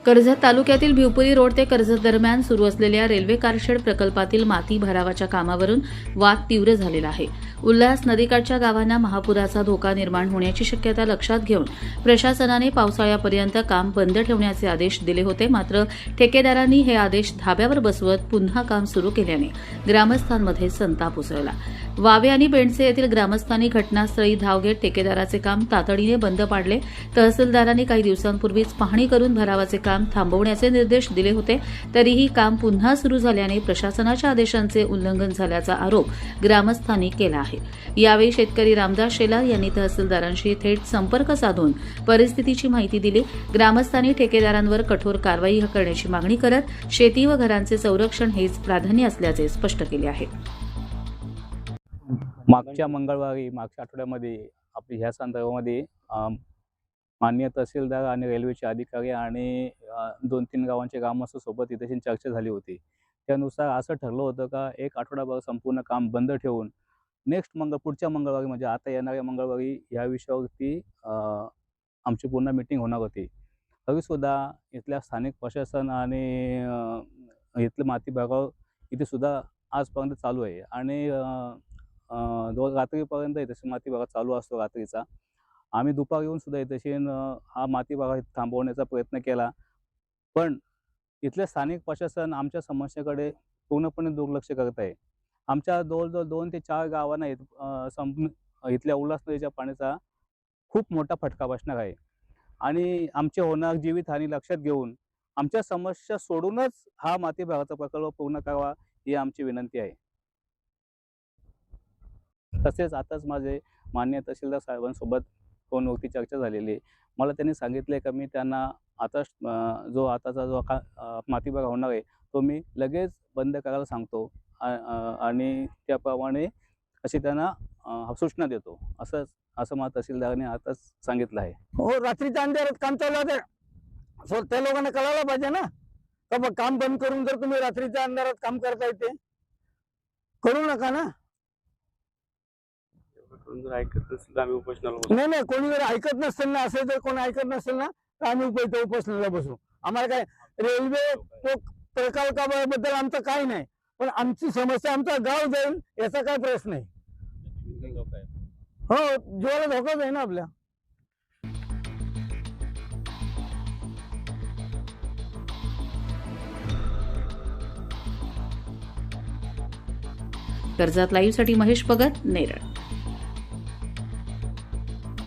कर्जत तालुक्यातील भिवपुरी रोड ते कर्जत दरम्यान सुरू असलेल्या रेल्वे कारशेड प्रकल्पातील माती भरावाच्या कामावरून वाद तीव्र झालेला आहे. उल्हास नदीकाठच्या गावांना महापुराचा धोका निर्माण होण्याची शक्यता लक्षात घेऊन प्रशासनाने पावसाळ्यापर्यंत काम बंद ठेवण्याचे आदेश दिले होते. मात्र ठेकेदारांनी हे आदेश धाब्यावर बसवत पुन्हा काम सुरू केल्याने ग्रामस्थांमध्ये संताप उसळला. वावे आणि बेंडसे येथील ग्रामस्थांनी घटनास्थळी धाव घेत ठेकेदाराचे काम तातडीने बंद पाडले. तहसीलदारांनी काही दिवसांपूर्वीच पाहणी करून भरावाचे काम थांबवण्याचे निर्देश दिले होते. तरीही काम पुन्हा सुरू झाल्याने प्रशासनाच्या आदेशांचे उल्लंघन झाल्याचा आरोप ग्रामस्थांनी केला आहे. यावेळी शेतकरी रामदास शेलार यांनी तहसीलदारांशी थेट संपर्क साधून परिस्थितीची माहिती दिली. ग्रामस्थांनी ठेकेदारांवर कठोर कारवाई करण्याची मागणी करत शेती व घरांचे संरक्षण हेच प्राधान्य असल्याचे स्पष्ट केले आहे. मागच्या आठवड्यामध्ये आपली ह्या संदर्भामध्ये माननीय तहसीलदार आणि रेल्वेचे अधिकारी आणि 2-3 गावांचे ग्रामस्थ सोबत इथे चर्चा झाली होती. त्यानुसार असं ठरलं होतं का एक आठवडाभर संपूर्ण काम बंद ठेवून पुढच्या मंगळवारी म्हणजे आता येणाऱ्या मंगळवारी या विषयावरती आमची पूर्ण मीटिंग होणार होती. तरीसुद्धा इथल्या स्थानिक प्रशासन आणि इथलं माती भराव इथे सुद्धा आजपर्यंत चालू आहे आणि रात्रीपर्यंत इथे माती भराव चालू असतो रात्रीचा. आम्ही दुपार येऊन सुद्धा इथे हा माती भराव थांबवण्याचा प्रयत्न केला, पण इथले स्थानिक प्रशासन आमच्या समस्येकडे पूर्णपणे दुर्लक्ष करत आहे. आमच्या जवळजवळ 2 ते 4 गावांना इथल्या उल्हास नदीच्या पाण्याचा खूप मोठा फटका बसणार आहे आणि आमचे होणार जीवितहानी लक्षात घेऊन आमच्या समस्या सोडूनच हा माती भरावाचा प्रकल्प पूर्ण करावा ही आमची विनंती आहे. तसेच आताच माझे माननीय तहसीलदार साहेबांसोबत फोनवरती चर्चा झालेली. मला त्यांनी सांगितले की मी त्यांना आताचा जो माती भराव होणार आहे तो मी लगेच बंद करायला सांगतो आणि त्याप्रमाणे अशी त्यांना सूचना देतो असं मला तहसीलदारांनी आताच सांगितलं आहे. हो, रात्रीच्या अंधारात काम चालू आहे त्या लोकांना कळायला पाहिजे ना का काम बंद करून जर तुम्ही रात्रीच्या अंधारात काम करताय ते करू नका ना. ऐकत नसेल तर आम्ही उपोषणाला नाही, कोणी जर ऐकत नसेल ना, असं जर कोणी ऐकत नसेल ना तर आम्ही उपोषणाला बसू. आम्हाला काय रेल्वे प्रकल्पाबद्दल आमचं काही नाही, पण आमची समस्या आमचं गाव जाईल याचा काय प्रश्न आहे. हो, जीवाला धोकाच आहे ना आपल्या. कर्जत लाईव्हसाठी महेश भगत, नेरळ.